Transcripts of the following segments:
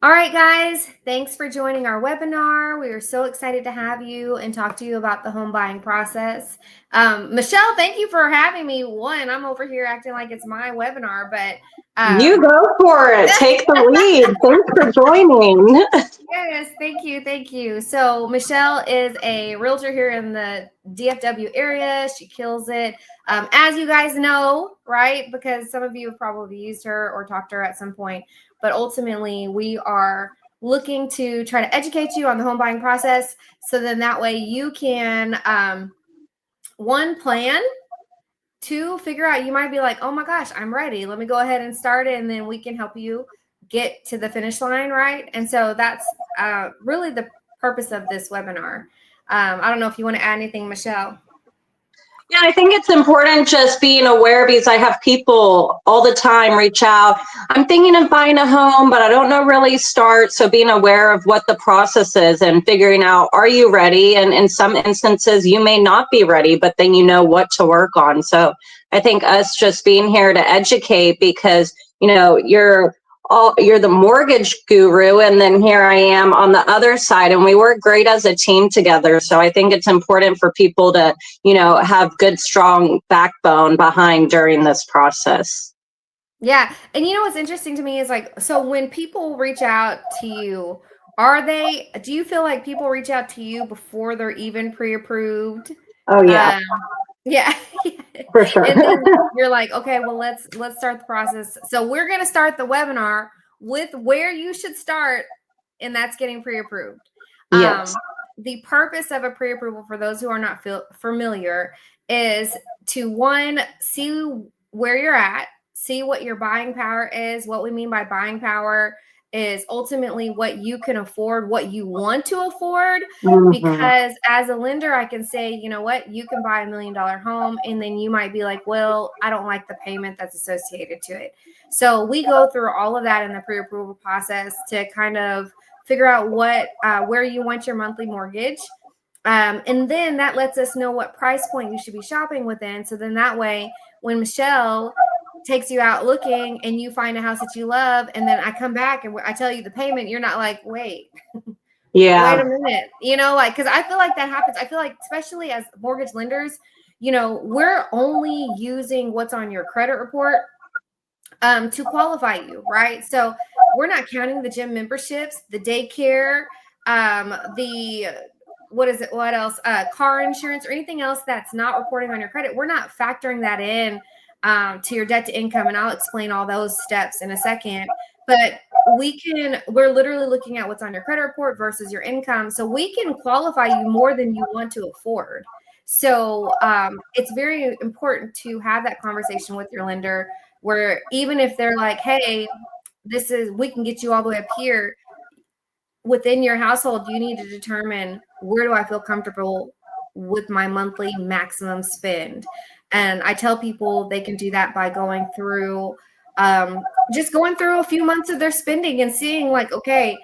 All right, guys, thanks for joining our webinar. We are so excited to have you and talk to you about the home buying process. Michelle, thank you for having me. I'm over here acting like it's my webinar, but You go for it. Take the lead. Thanks for joining. yes, thank you. Thank you. So Michelle is a realtor here in the DFW area. She kills it. As you guys know, right? Because some of you have probably used her or talked to her at some point. But ultimately, we are looking to try to educate you on the home buying process. So then that way you can, one, plan. Two, figure out, you might be like, oh my gosh, I'm ready. Let me go ahead and start it. And then we can help you get to the finish line, right? And so that's really the purpose of this webinar. I don't know if you want to add anything, Michelle. Yeah, I think it's important just being aware because I have people all the time reach out. I'm thinking of buying a home, but I don't know really start. So being aware of what the process is and figuring out, are you ready? And in some instances, you may not be ready, but then you know what to work on. So I think us just being here to educate because, you're the mortgage guru, and then here I am on the other side, and we work great as a team together. So I think it's important for people to have good, strong backbone behind during this process. Yeah. And what's interesting to me is so when people reach out to you, do you feel like people reach out to you before they're even pre-approved? Oh, yeah, Yeah. for sure. And then you're like, okay, well, let's start the process. So we're going to start the webinar with where you should start, and that's getting pre-approved. Yes. The purpose of a pre-approval, for those who are not familiar, is to, one, see where you're at, see what your buying power is. What we mean by buying power is ultimately what you can afford, what you want to afford. Mm-hmm. Because as a lender, I can say, you know what, you can buy $1 million home, and then you might be like, well, I don't like the payment that's associated to it. So we go through all of that in the pre-approval process to kind of figure out where you want your monthly mortgage. And then that lets us know what price point you should be shopping within. So then that way, when Michelle takes you out looking and you find a house that you love, and then I come back and I tell you the payment, you're not like, wait Yeah. a minute, because I feel like that happens. I feel like, especially as mortgage lenders, we're only using what's on your credit report to qualify you, right? So we're not counting the gym memberships, the daycare, what else, car insurance, or anything else that's not reporting on your credit. We're not factoring that in to your debt to income, and I'll explain all those steps in a second. But we're literally looking at what's on your credit report versus your income, so we can qualify you more than you want to afford. So it's very important to have that conversation with your lender, where even if they're like, hey, we can get you all the way up here, within your household, you need to determine, where do I feel comfortable with my monthly maximum spend? And I tell people they can do that by going through a few months of their spending and seeing like, okay,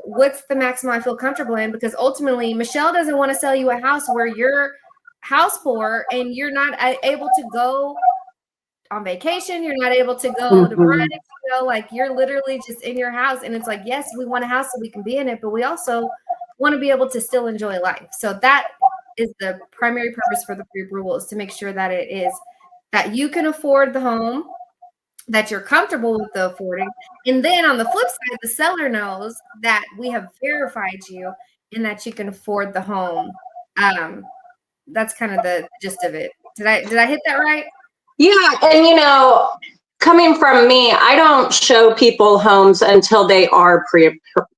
what's the maximum I feel comfortable in? Because ultimately, Michelle doesn't want to sell you a house where you're house poor and you're not able to go on vacation, you're not able to go to brunch, like you're literally just in your house. And it's like, yes, we want a house so we can be in it, but we also want to be able to still enjoy life. So that is the primary purpose for the pre-approval, is to make sure that it is that you can afford the home, that you're comfortable with the affording. And then on the flip side, the seller knows that we have verified you and that you can afford the home. That's kind of the gist of it. Did I hit that right? Yeah, and coming from me, I don't show people homes until they are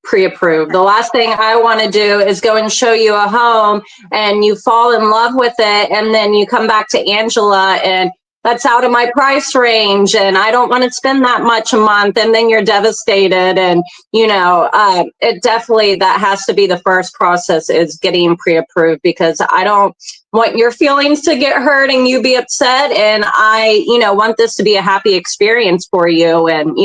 pre-approved. The last thing I want to do is go and show you a home and you fall in love with it, and then you come back to Angela and that's out of my price range and I don't want to spend that much a month, and then you're devastated. And it definitely, that has to be the first process, is getting pre-approved, because I don't want your feelings to get hurt and you be upset, and I want this to be a happy experience for you. And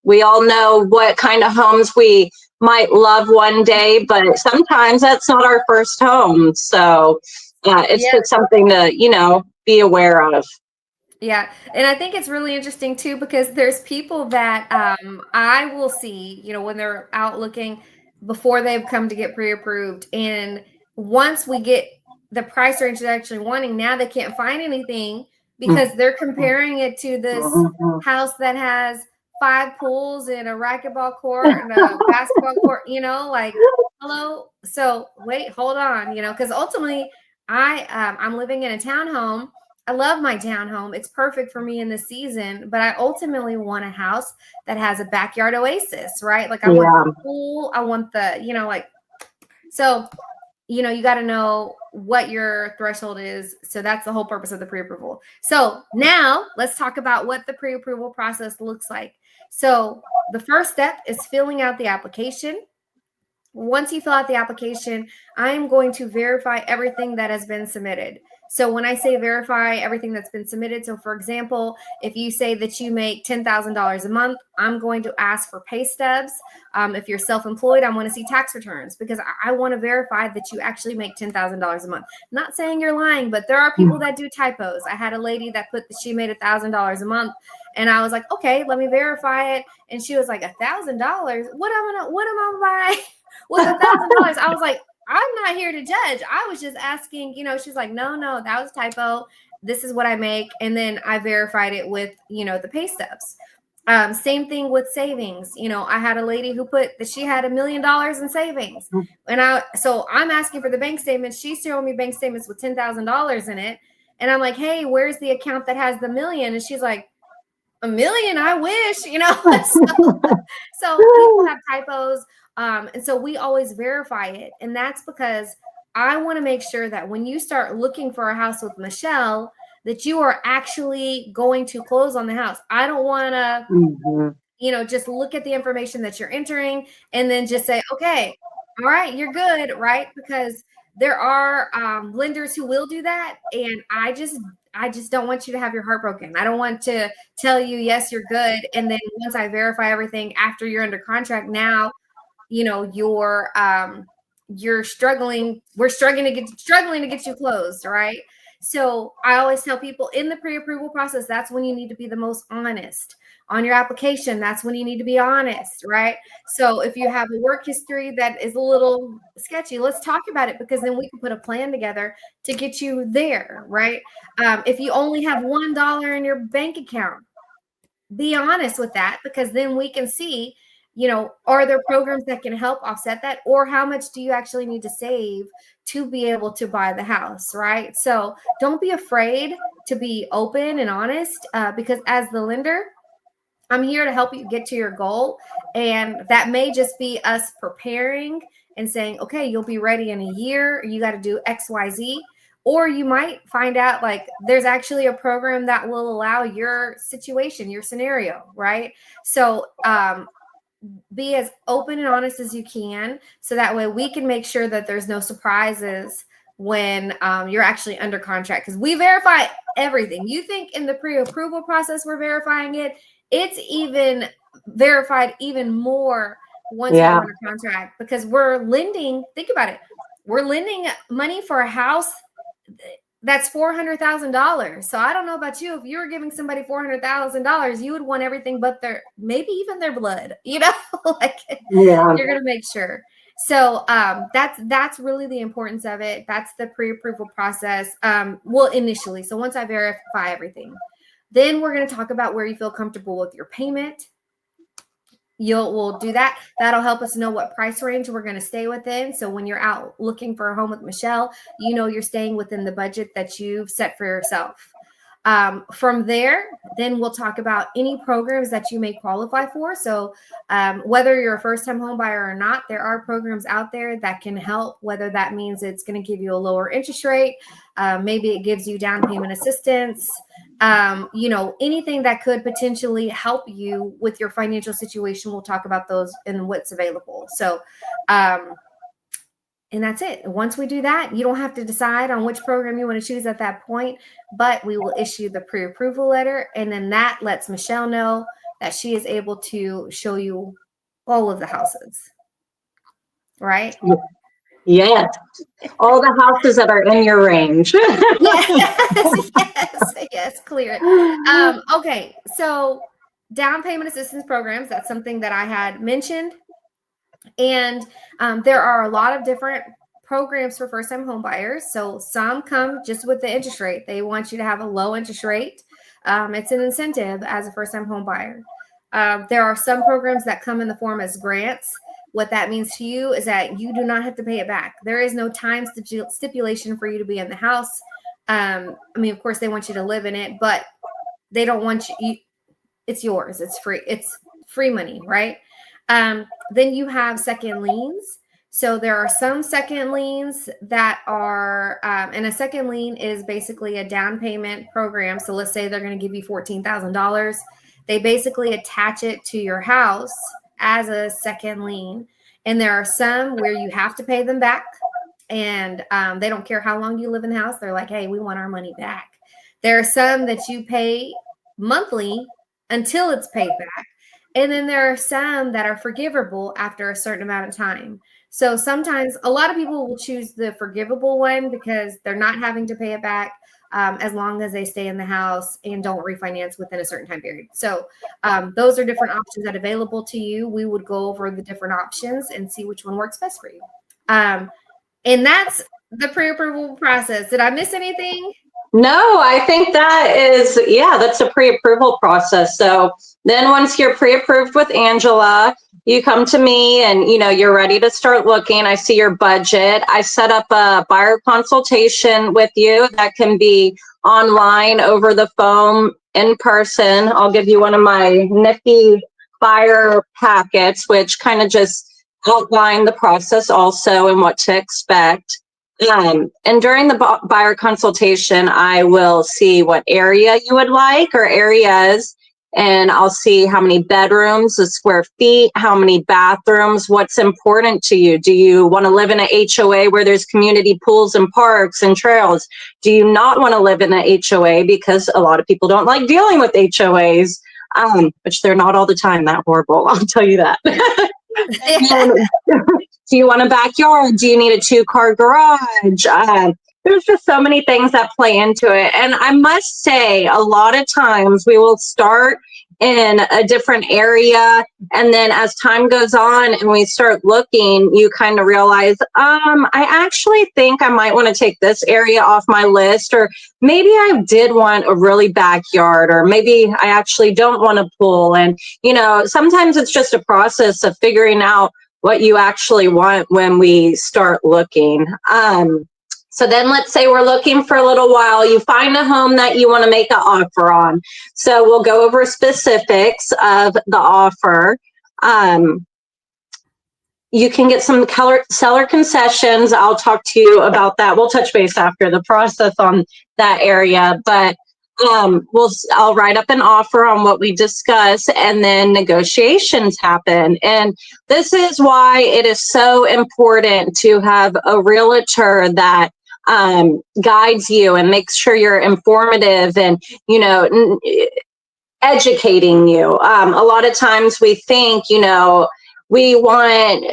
we all know what kind of homes we might love one day, but sometimes that's not our first home. So it's just something to be aware of. Yeah, and I think it's really interesting too because there's people that I will see, when they're out looking before they've come to get pre-approved, and once we get the price range they're actually wanting, now they can't find anything because they're comparing it to this Mhm. house that has 5 pools and a racquetball court and a basketball court, like hello. So wait, hold on, because ultimately I'm living in a townhome. I love my townhome. It's perfect for me in the season, but I ultimately want a house that has a backyard oasis, right? Like I want the Yeah. pool, I want the, so, you got to know what your threshold is. So that's the whole purpose of the pre-approval. So now let's talk about what the pre-approval process looks like. So the first step is filling out the application. Once you fill out the application, I'm going to verify everything that has been submitted. So when I say verify everything that's been submitted, so for example, if you say that you make $10,000 a month, I'm going to ask for pay stubs. If you're self-employed, I want to see tax returns because I want to verify that you actually make $10,000 a month. Not saying you're lying, but there are people that do typos. I had a lady that put that she made $1,000 a month, and I was like, okay, let me verify it. And she was like, $1,000? What am I buying with $1,000? I was like, I'm not here to judge. I was just asking, she's like, no, that was a typo. This is what I make. And then I verified it with, the pay stubs. Same thing with savings. I had a lady who put that she had $1 million in savings. So I'm asking for the bank statements. She's showing me bank statements with $10,000 in it. And I'm like, hey, where's the account that has the million? And she's like, $1 million, I wish, so people have typos. And so we always verify it. And that's because I want to make sure that when you start looking for a house with Michelle, that you are actually going to close on the house. I don't want to, Mhm. just look at the information that you're entering and then just say, okay, all right, you're good, right? Because there are lenders who will do that. And I just don't want you to have your heart broken. I don't want to tell you, yes, you're good. And then once I verify everything after you're under contract, now you're struggling, we're struggling to get you closed, right? So I always tell people in the pre-approval process, that's when you need to be the most honest. On your application, that's when you need to be honest, right? So if you have a work history that is a little sketchy, let's talk about it, because then we can put a plan together to get you there, right? If you only have $1 in your bank account, be honest with that, because then we can see, are there programs that can help offset that, or how much do you actually need to save to be able to buy the house, right? So don't be afraid to be open and honest, because as the lender, I'm here to help you get to your goal. And that may just be us preparing and saying, okay, you'll be ready in a year. You got to do XYZ. Or you might find out like there's actually a program that will allow your situation, your scenario, right? So be as open and honest as you can, so that way we can make sure that there's no surprises when you're actually under contract, because we verify everything. You think in the pre-approval process we're verifying it, it's even verified even more once you go Yeah. under contract, because we're lending, think about it, we're lending money for a house that's $400,000. So I don't know about you. If you were giving somebody $400,000, you would want everything but maybe even their blood. Like Yeah. you're gonna make sure. So that's really the importance of it. That's the pre-approval process. Well, initially. So once I verify everything, then we're gonna talk about where you feel comfortable with your payment. We'll do that. That'll help us know what price range we're going to stay within. So when you're out looking for a home with Michelle, you're staying within the budget that you've set for yourself. From there, then we'll talk about any programs that you may qualify for. So whether you're a first-time home buyer or not, there are programs out there that can help, whether that means it's going to give you a lower interest rate, maybe it gives you down payment assistance, anything that could potentially help you with your financial situation. We'll talk about those and what's available. So, and that's it. Once we do that, you don't have to decide on which program you want to choose at that point, but we will issue the pre-approval letter. And then that lets Michelle know that she is able to show you all of the houses. Right? Yes. All the houses that are in your range. Yes, yes, clear it. Okay, so down payment assistance programs, that's something that I had mentioned. And there are a lot of different programs for first-time home buyers. So some come just with the interest rate. They want you to have a low interest rate. It's an incentive as a first-time home buyer. There are some programs that come in the form as grants. What that means to you is that you do not have to pay it back. There is no time stipulation for you to be in the house. I mean, of course, they want you to live in it, but they don't want you. It's yours. It's free. It's free money, right? Then you have second liens. So there are some second liens that are, and a second lien is basically a down payment program. So let's say they're going to give you $14,000. They basically attach it to your house as a second lien. And there are some where you have to pay them back. And they don't care how long you live in the house. They're like, hey, we want our money back. There are some that you pay monthly until it's paid back. And then there are some that are forgivable after a certain amount of time. So sometimes a lot of people will choose the forgivable one because they're not having to pay it back as long as they stay in the house and don't refinance within a certain time period. So those are different options that are available to you. We would go over the different options and see which one works best for you. And that's the pre-approval process. Did I miss anything? No, I think that's a pre-approval process. So then once you're pre-approved with Angela, you come to me and, you're ready to start looking. I see your budget. I set up a buyer consultation with you that can be online, over the phone, in person. I'll give you one of my nifty buyer packets, which kind of just outline the process also and what to expect. And during the buyer consultation, I will see what area you would like, or areas, and I'll see how many bedrooms, the square feet, how many bathrooms, what's important to you. Do you want to live in an HOA where there's community pools and parks and trails? Do you not want to live in an HOA? Because a lot of people don't like dealing with HOAs, which they're not all the time that horrible, I'll tell you that. Do you want a backyard? Do you need a 2-car garage? There's just so many things that play into it. And I must say, a lot of times we will start in a different area, and then as time goes on and we start looking, you kind of realize, I actually think I might want to take this area off my list, or maybe I did want a really backyard, or maybe I actually don't want a pool. And, sometimes it's just a process of figuring out what you actually want when we start looking. So then let's say we're looking for a little while, you find a home that you want to make an offer on. So we'll go over specifics of the offer. You can get some seller concessions. I'll talk to you about that. We'll touch base after the process on that area, but I'll write up an offer on what we discuss, and then negotiations happen. And this is why it is so important to have a realtor that guides you and makes sure you're informative and, educating you. A lot of times we think, we want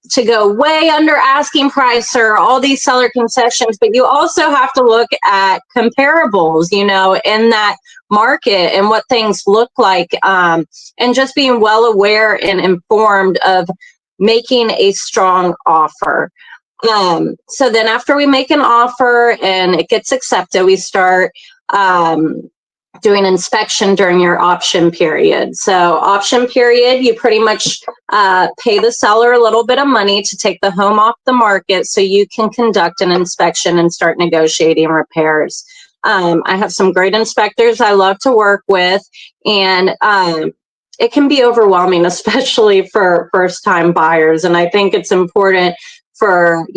to go way under asking price or all these seller concessions, but you also have to look at comparables, in that market and what things look like, and just being well aware and informed of making a strong offer. So then after we make an offer and it gets accepted, we start doing inspection during your option period. So option period, you pretty much pay the seller a little bit of money to take the home off the market so you can conduct an inspection and start negotiating repairs. I have some great inspectors I love to work with, and it can be overwhelming, especially for first-time buyers. And I think it's important for,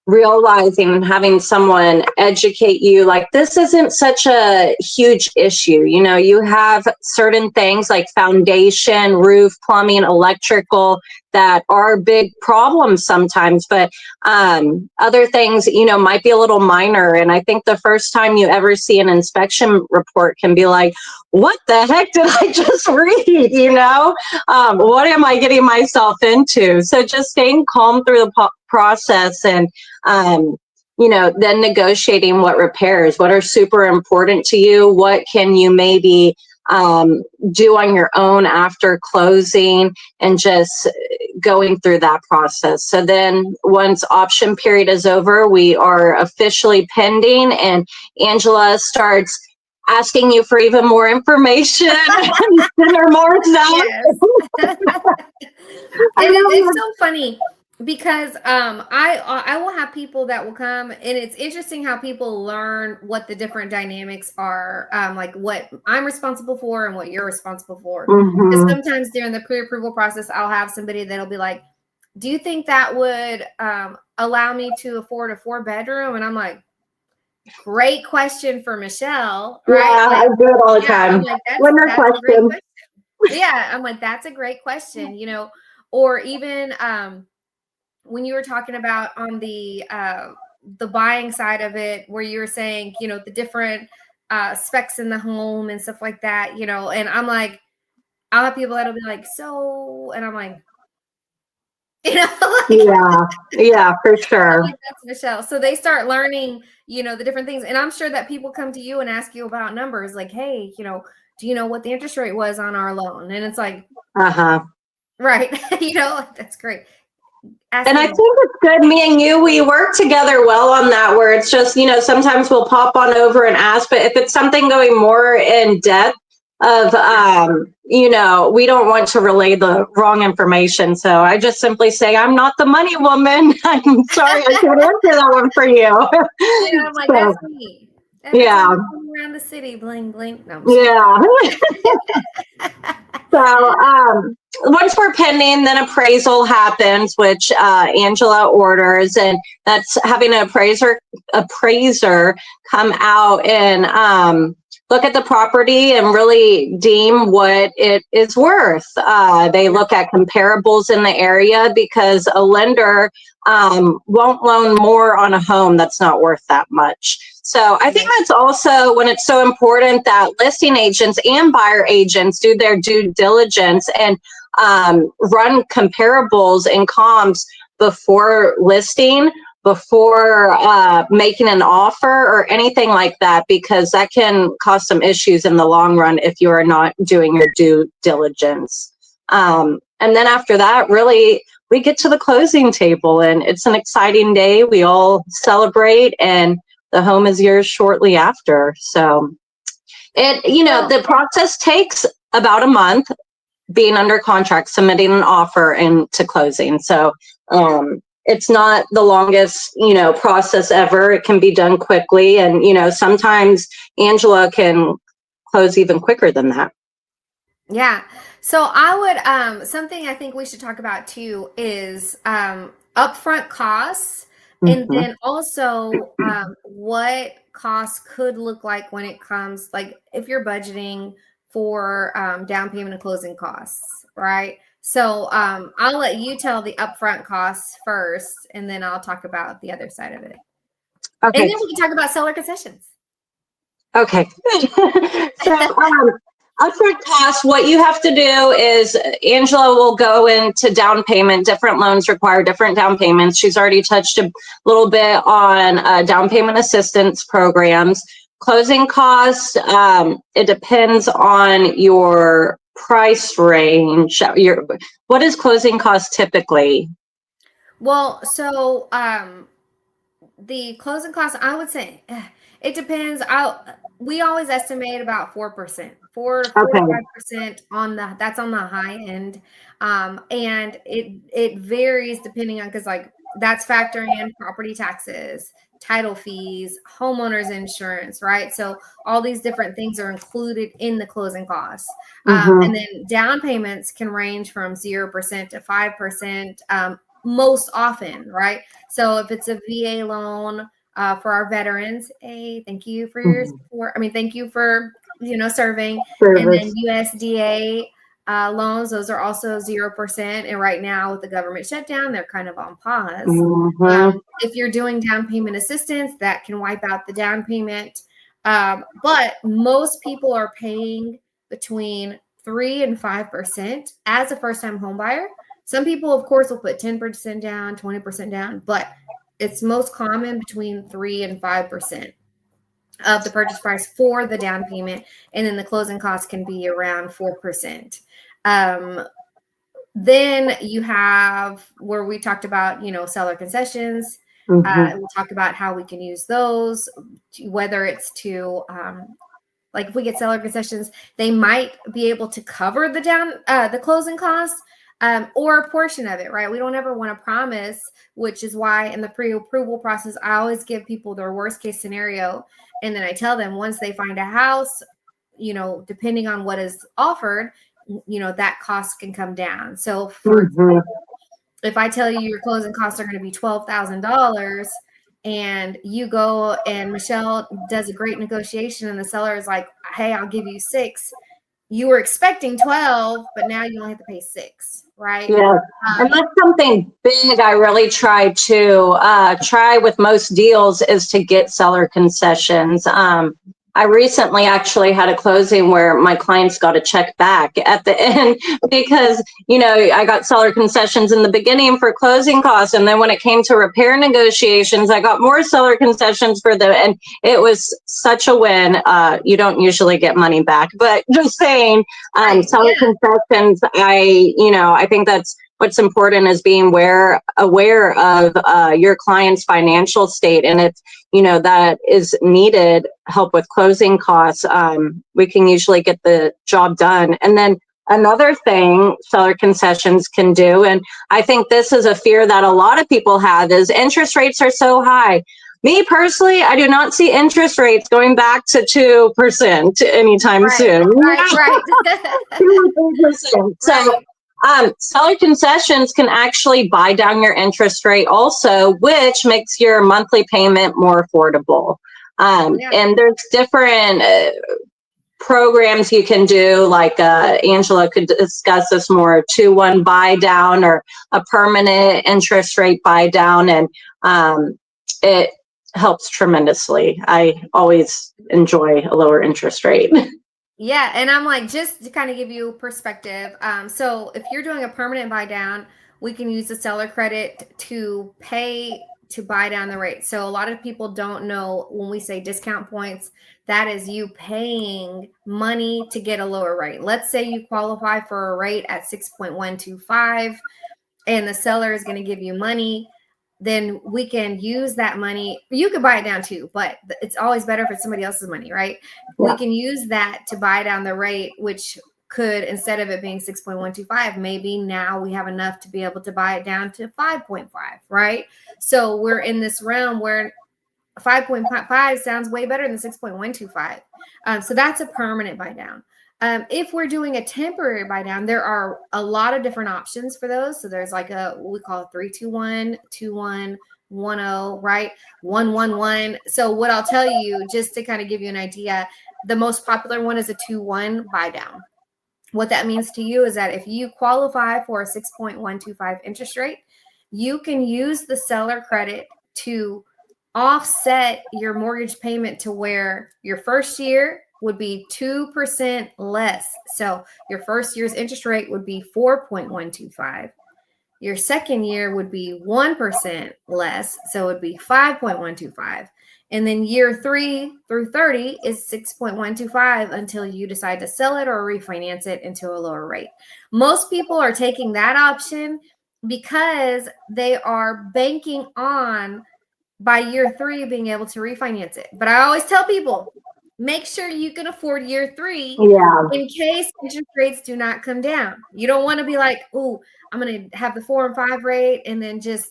realizing and having someone educate you, like, this isn't such a huge issue. You have certain things like foundation, roof, plumbing, electrical that are big problems sometimes, but other things, might be a little minor. And I think the first time you ever see an inspection report can be like, what the heck did I just read? What am I getting myself into? So just staying calm through the process and, then negotiating what repairs, what are super important to you, what can you maybe do on your own after closing, and just going through that process. So then once option period is over, we are officially pending, and Angela starts asking you for even more information and send her more stuff. Yes. It's so funny because I will have people that will come, and it's interesting how people learn what the different dynamics are, like what I'm responsible for and what you're responsible for. Because sometimes during the pre-approval process, I'll have somebody that'll be like, do you think that would allow me to afford a 4-bedroom? And I'm like, great question for Michelle, right? Yeah, Like, I do it all the time. I'm like, that's a great question. Yeah, I'm like, that's a great question, or even when you were talking about on the buying side of it, where you were saying, the different specs in the home and stuff like that, and I'm like, I'll have people that'll be like, so, and I'm like, yeah, for sure. like, that's Michelle. So they start learning, the different things. And I'm sure that people come to you and ask you about numbers like, hey, do you know what the interest rate was on our loan? And it's like, right. That's great. And I think it's good, me and you, we work together well on that, where it's just, sometimes we'll pop on over and ask, but if it's something going more in depth of, we don't want to relay the wrong information. So I just simply say, I'm not the money woman. I'm sorry, I can't answer that one for you. I'm like, that's me. Yeah. Around the city, bling, bling. No, So once we're pending, then appraisal happens, which Angela orders, and that's having an appraiser come out and look at the property and really deem what it is worth. They look at comparables in the area, because a lender won't loan more on a home that's not worth that much. So I think that's also when it's so important that listing agents and buyer agents do their due diligence and run comparables and comps before listing, before making an offer or anything like that, because that can cause some issues in the long run if you are not doing your due diligence. And then after that, really, we get to the closing table, and it's an exciting day. We all celebrate, and the home is yours shortly after. So the process takes about a month, being under contract, submitting an offer, and to closing. So it's not the longest, process ever. It can be done quickly. And, sometimes Angela can close even quicker than that. Yeah. So I would, something I think we should talk about too is upfront costs. And then also what costs could look like when it comes, like if you're budgeting for down payment and closing costs, right? So I'll let you tell the upfront costs first, and then I'll talk about the other side of it. Okay. And then we can talk about seller concessions. Okay. So upfront costs, what you have to do is Angela will go into down payment. Different loans require different down payments. She's already touched a little bit on down payment assistance programs. Closing costs, it depends on your price range. What is closing costs typically? Well, so the closing costs, I would say it depends. We always estimate about 4%, 4 to 5% that's on the high end. And it varies depending on, because like that's factoring in property taxes, title fees, homeowners insurance, right? So all these different things are included in the closing costs. And then down payments can range from 0% to 5%. Most often, right? So if it's a VA loan for our veterans, thank you for your support. I mean, thank you for serving. And then USDA loans, those are also 0%. And right now with the government shutdown, they're kind of on pause. If you're doing down payment assistance, that can wipe out the down payment. But most people are paying between 3 and 5% as a first-time home buyer. Some people, of course, will put 10% down, 20% down, but it's most common between 3 and 5% of the purchase price for the down payment, and then the closing costs can be around 4%. Then you have where we talked about, seller concessions. We'll talk about how we can use those, whether it's to like if we get seller concessions, they might be able to cover the closing costs, or a portion of it, right? We don't ever want to promise, which is why in the pre-approval process, I always give people their worst case scenario. And then I tell them once they find a house, depending on what is offered, that cost can come down. So for example, if I tell you your closing costs are going to be $12,000 and you go and Michelle does a great negotiation and the seller is like, hey, I'll give you 6. You were expecting 12, but now you only have to pay 6, right? Yeah. And that's something big I really try with most deals is to get seller concessions. I recently actually had a closing where my clients got a check back at the end because, I got seller concessions in the beginning for closing costs. And then when it came to repair negotiations, I got more seller concessions for them. And it was such a win. You don't usually get money back, but just saying, seller concessions, I think that's what's important is being aware of your client's financial state. And if, that is needed help with closing costs, we can usually get the job done. And then another thing seller concessions can do, and I think this is a fear that a lot of people have, is interest rates are so high. Me personally, I do not see interest rates going back to 2% anytime soon. Right. 2%. So seller concessions can actually buy down your interest rate also, which makes your monthly payment more affordable. And there's different programs you can do, like Angela could discuss this more, 2-1 buy down or a permanent interest rate buy down. And it helps tremendously. I always enjoy a lower interest rate. Yeah, and I'm like, just to kind of give you perspective. So if you're doing a permanent buy down, we can use the seller credit to pay to buy down the rate. So a lot of people don't know when we say discount points, that is you paying money to get a lower rate. Let's say you qualify for a rate at 6.125 and the seller is going to give you money, then we can use that money. You could buy it down too, but it's always better if it's somebody else's money, right? Yeah. We can use that to buy down the rate, which could, instead of it being 6.125, maybe now we have enough to be able to buy it down to 5.5, right? So we're in this realm where 5.5 sounds way better than 6.125. So that's a permanent buy down. If we're doing a temporary buy down, there are a lot of different options for those. So there's like what we call 3-2-1, 2-1, 1-0, right? 1-1-1. So what I'll tell you, just to kind of give you an idea, the most popular one is a 2-1 buy down. What that means to you is that if you qualify for a 6.125 interest rate, you can use the seller credit to offset your mortgage payment to where your first year would be 2% less. So your first year's interest rate would be 4.125. Your second year would be 1% less. So it would be 5.125. And then year 3 through 30 is 6.125 until you decide to sell it or refinance it into a lower rate. Most people are taking that option because they are banking on by year 3 being able to refinance it. But I always tell people, make sure you can afford year 3 in case interest rates do not come down. You don't want to be like, oh, I'm going to have the 4 and 5 rate and then just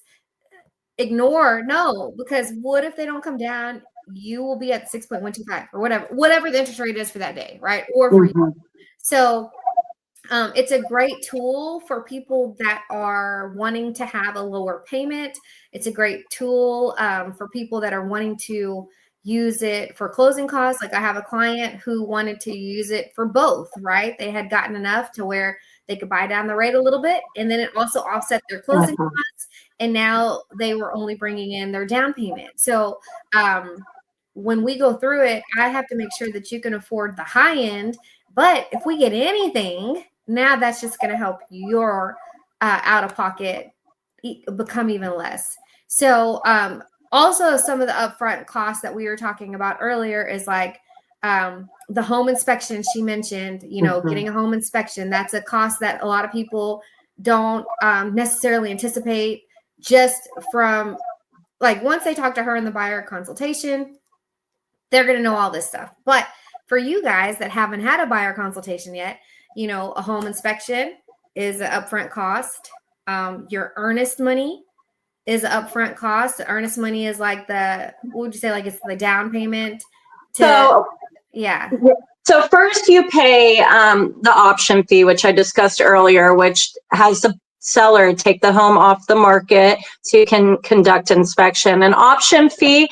ignore. No, because what if they don't come down? You will be at 6.125 or whatever the interest rate is for that day, right? Or for you. So it's a great tool for people that are wanting to have a lower payment. It's a great tool for people that are wanting to use it for closing costs. Like I have a client who wanted to use it for both, right? They had gotten enough to where they could buy down the rate a little bit, and then it also offset their closing costs. And now they were only bringing in their down payment. So when we go through it, I have to make sure that you can afford the high end, But if we get anything, now that's just going to help your out of pocket become even less. So also some of the upfront costs that we were talking about earlier is like the home inspection she mentioned, getting a home inspection. That's a cost that a lot of people don't necessarily anticipate, just from like once they talk to her in the buyer consultation, they're going to know all this stuff. But for you guys that haven't had a buyer consultation yet, a home inspection is an upfront cost. Your earnest money is an upfront cost. The earnest money is like what would you say? Like it's the down payment yeah. So first you pay the option fee, which I discussed earlier, which has the seller take the home off the market so you can conduct inspection. An option fee,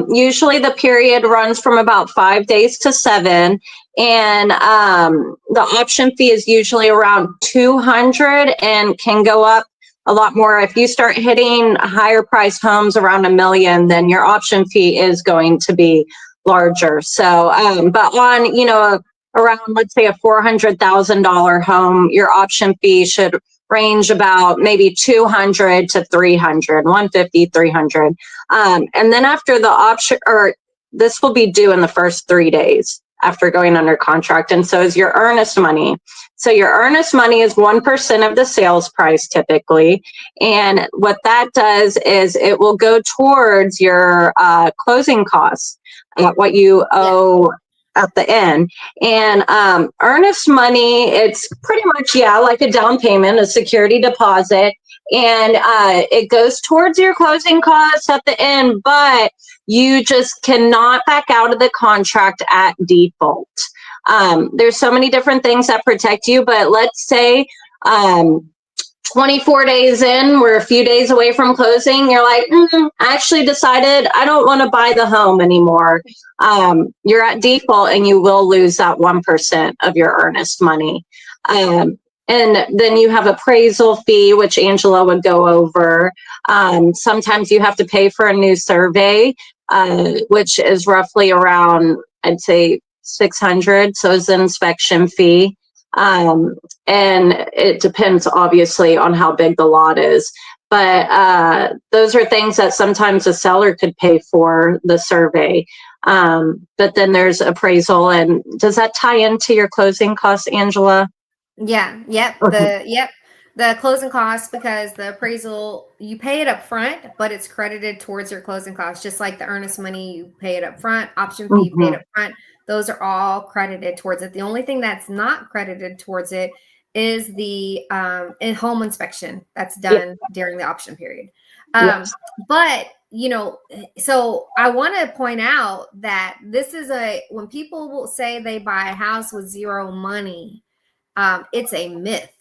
usually the period runs from about 5 days to 7. And the option fee is usually around 200 and can go up a lot more. If you start hitting higher price homes around $1 million, then your option fee is going to be larger. So, but on, around, let's say, a $400,000 home, your option fee should range about maybe 200 to 300, 150, 300. And then after the option, or this will be due in the first 3 days after going under contract. And so is your earnest money. So your earnest money is 1% of the sales price typically. And what that does is it will go towards your closing costs, what you owe at the end. And earnest money, it's pretty much, like a down payment, a security deposit. And it goes towards your closing costs at the end, but you just cannot back out of the contract at default. There's so many different things that protect you, but let's say 24 days in, we're a few days away from closing, you're like, I actually decided I don't want to buy the home anymore. You're at default and you will lose that 1% of your earnest money. And then you have appraisal fee, which Angela would go over. Sometimes you have to pay for a new survey, which is roughly around, I'd say, 600. So is the inspection fee. And it depends obviously on how big the lot is. But those are things that sometimes a seller could pay for, the survey. But then there's appraisal. And does that tie into your closing costs, Angela? Yeah. Yep. The closing costs, because the appraisal, you pay it up front, but it's credited towards your closing costs, just like the earnest money, you pay it up front, option fee, you pay it up front. Those are all credited towards it. The only thing that's not credited towards it is the home inspection that's done during the option period. But so I want to point out that this is when people will say they buy a house with zero money, it's a myth.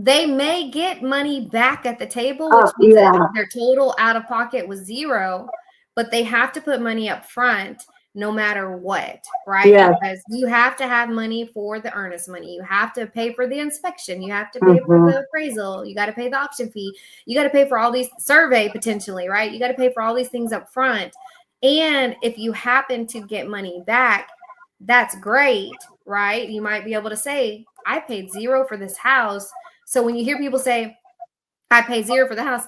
They may get money back at the table, which means that their total out of pocket was zero, but they have to put money up front no matter what, right? Because you have to have money for the earnest money. You have to pay for the inspection. You have to pay for the appraisal. You got to pay the option fee. You got to pay for all these survey potentially, right? You got to pay for all these things up front. And if you happen to get money back, that's great, right? You might be able to say, I paid zero for this house. So when you hear people say, I paid zero for the house,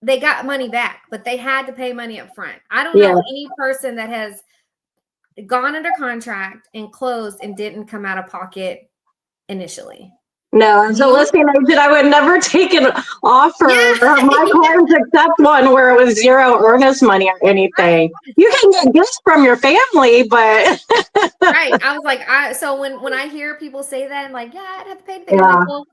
they got money back, but they had to pay money up front. I don't know any person that has gone under contract and closed and didn't come out of pocket initially. No, as a listing agent, I would never take an offer. My clients accept one where it was zero earnest money or anything. Right. You can get gifts from your family, but right. I was like, so when I hear people say that, I'm like, I'd have to pay anything. I'm like, well,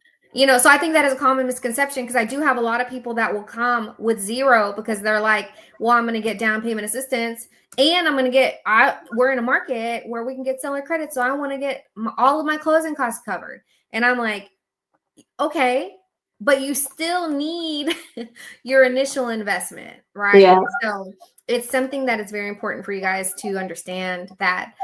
so I think that is a common misconception, because I do have a lot of people that will come with zero because they're like, well, I'm going to get down payment assistance and I'm going to we're in a market where we can get seller credit. So I want to get all of my closing costs covered. And I'm like, okay, but you still need your initial investment, right? Yeah. So it's something that is very important for you guys to understand, that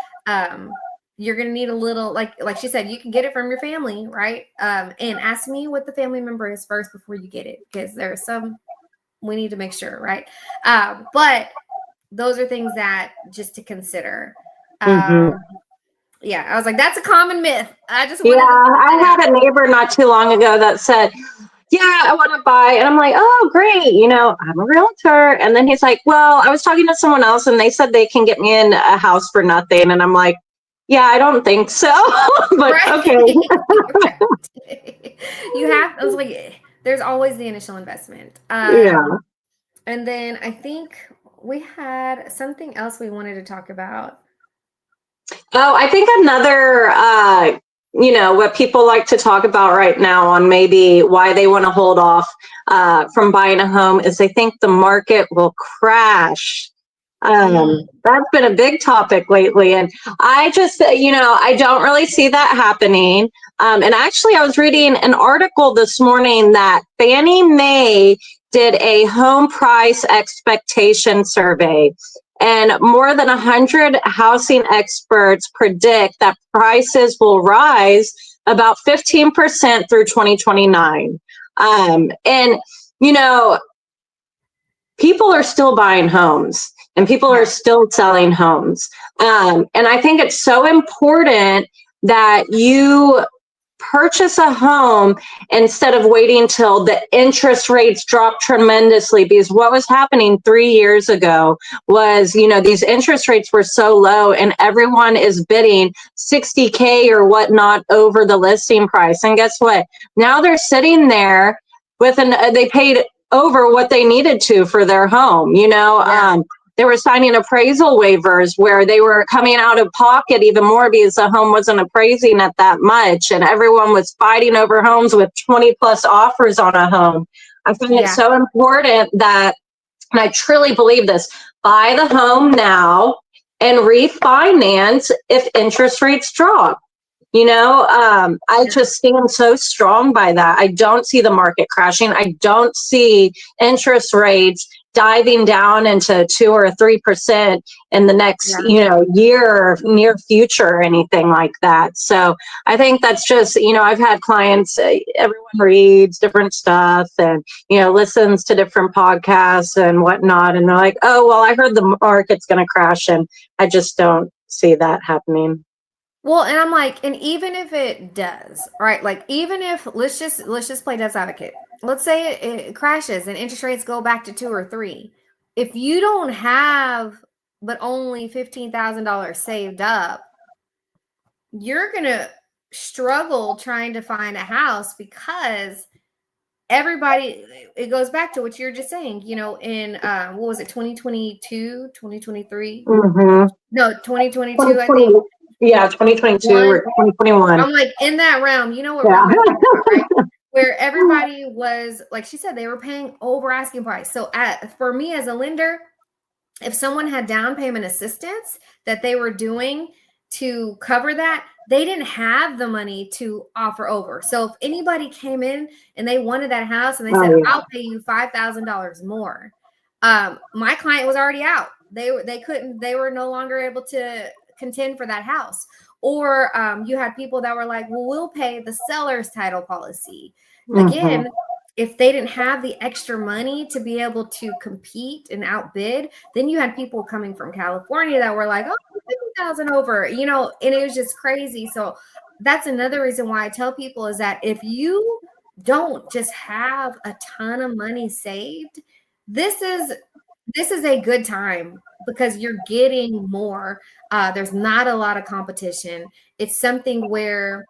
you're going to need a little, like she said, you can get it from your family, right? And ask me what the family member is first before you get it, because there's we need to make sure, right? But those are things that just to consider. Yeah, I was like, that's a common myth. I just Yeah, wanted to point I that out. had a neighbor not too long ago that said, yeah, I want to buy. And I'm like, oh, great. I'm a realtor. And then he's like, well, I was talking to someone else and they said they can get me in a house for nothing. And I'm like, yeah, I don't think so. But Right. okay. Right. You have, I was like, there's always the initial investment. Yeah. And then I think we had something else we wanted to talk about. Oh, I think another, what people like to talk about right now on maybe why they want to hold off from buying a home is they think the market will crash. Mm, That's been a big topic lately. And I just, I don't really see that happening. And actually, I was reading an article this morning that Fannie Mae did a home price expectation survey. And more than 100 housing experts predict that prices will rise about 15% through 2029. And, you know, people are still buying homes and people are yeah. still selling homes. And I think it's so important that you purchase a home instead of waiting till the interest rates drop tremendously, because what was happening 3 years ago was, these interest rates were so low and everyone is bidding 60K or whatnot over the listing price. And guess what? Now they're sitting there they paid over what they needed to for their home. Yeah. They were signing appraisal waivers where they were coming out of pocket even more because the home wasn't appraising at that much. And everyone was fighting over homes with 20 plus offers on a home. I find it Yeah. so important that, and I truly believe this, buy the home now and refinance if interest rates drop. I just stand so strong by that. I don't see the market crashing. I don't see interest rates diving down into 2 or 3% in the next, Yeah. year, near future, or anything like that. So I think that's just, I've had clients, everyone reads different stuff and, listens to different podcasts and whatnot. And they're like, oh, well, I heard the market's going to crash. And I just don't see that happening. Well, and I'm like, and even if it does, right? Like, even if let's just play devil's advocate. Let's say it crashes and interest rates go back to 2 or 3. If you don't have but only $15,000 saved up, you're gonna struggle trying to find a house because everybody, it goes back to what you're just saying, in what was it, 2022, 2023? Mm-hmm. No, 2022, I think. 2020, yeah, 2022 One, or 2021. I'm like in that realm, you know what Yeah. realm I'm talking about, right? Where everybody was, like she said, they were paying over asking price. So for me as a lender, if someone had down payment assistance that they were doing to cover that, they didn't have the money to offer over. So if anybody came in and they wanted that house and they said, Oh, yeah. I'll pay you $5,000 more, my client was already out. They were no longer able to contend for that house. Or you had people that were like, well, we'll pay the seller's title policy. Mm-hmm. Again, if they didn't have the extra money to be able to compete and outbid, then you had people coming from California that were like, oh, 50,000 over, and it was just crazy. So that's another reason why I tell people is that if you don't just have a ton of money saved, this is a good time because you're getting more. There's not a lot of competition. It's something where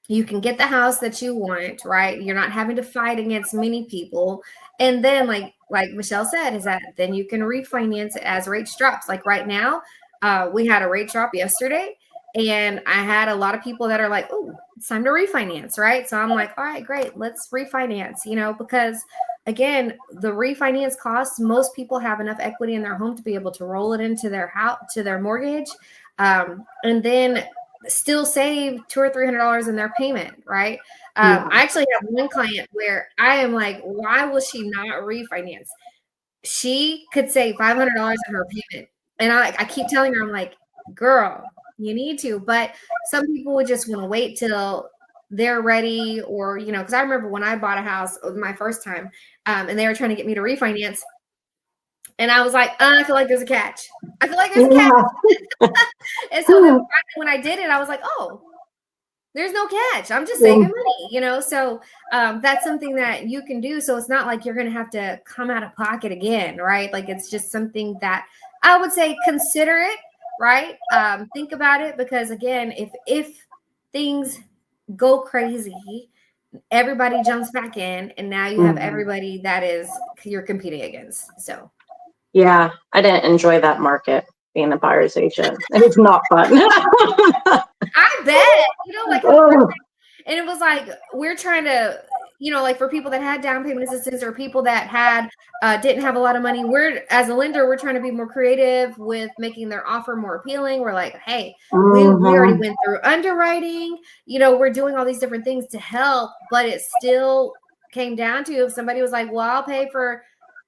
you can get the house that you want, right? You're not having to fight against many people. And then like Michelle said, is that then you can refinance it as rates drops. Like right now, we had a rate drop yesterday, and I had a lot of people that are like, oh, it's time to refinance, right? So I'm like, all right, great, let's refinance, because again, the refinance costs, most people have enough equity in their home to be able to roll it into their house, to their mortgage. And then still save $200 or $300 in their payment, right? Yeah. I actually have one client where I am like, why will she not refinance? She could save $500 in her payment, and I keep telling her, I'm like, girl, you need to. But some people would just want to wait till they're ready, or because I remember when I bought a house, it was my first time, and they were trying to get me to refinance. And I was like, I feel like there's a catch. I feel like there's a catch. Yeah. And so then when I did it, I was like, oh, there's no catch. I'm just saving money. So that's something that you can do. So it's not like you're going to have to come out of pocket again, right? Like it's just something that I would say consider it, right? Think about it, because again, if things go crazy, everybody jumps back in, and now you have everybody that is you're competing against. So Yeah, I didn't enjoy that market, being a buyer's agent. It was not fun. I bet, like, Oh, and it was like, we're trying to, like for people that had down payment assistance or people that had, didn't have a lot of money, as a lender, we're trying to be more creative with making their offer more appealing. We're like, hey, we already went through underwriting, we're doing all these different things to help, but it still came down to, if somebody was like, well,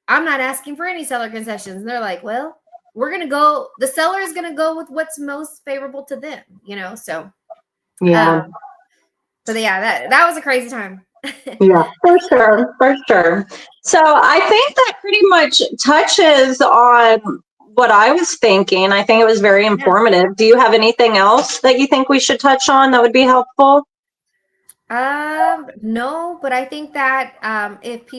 I'm not asking for any seller concessions. And they're like, well, the seller is going to go with what's most favorable to them, so. yeah. So yeah, that was a crazy time. Yeah, for sure, for sure. So I think that pretty much touches on what I was thinking. I think it was very informative. Do you have anything else that you think we should touch on that would be helpful? No, but I think that if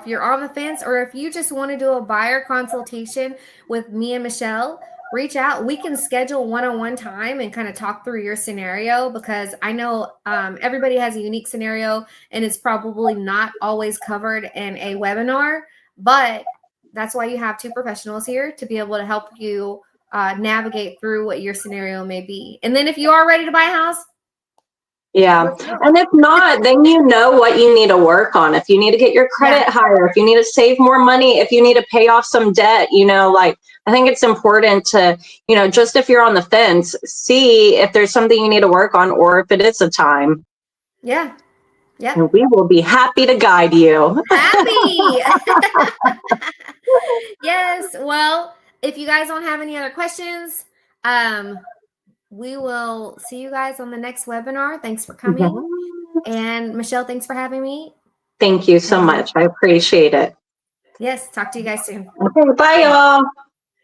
you're on the fence, or if you just want to do a buyer consultation with me and Michelle, reach out. We can schedule one-on-one time and kind of talk through your scenario, because I know everybody has a unique scenario and it's probably not always covered in a webinar, but that's why you have two professionals here to be able to help you navigate through what your scenario may be. And then if you are ready to buy a house, Yeah. And if not, then you know what you need to work on. If you need to get your credit higher, if you need to save more money, if you need to pay off some debt, like, I think it's important to, just if you're on the fence, see if there's something you need to work on, or if it is a time. Yeah. Yeah. And we will be happy to guide you. Happy. Yes. Well, if you guys don't have any other questions, we will see you guys on the next webinar. Thanks for coming. And Michelle, thanks for having me. Thank you so much. I appreciate it. Yes. Talk to you guys soon. Okay, bye y'all.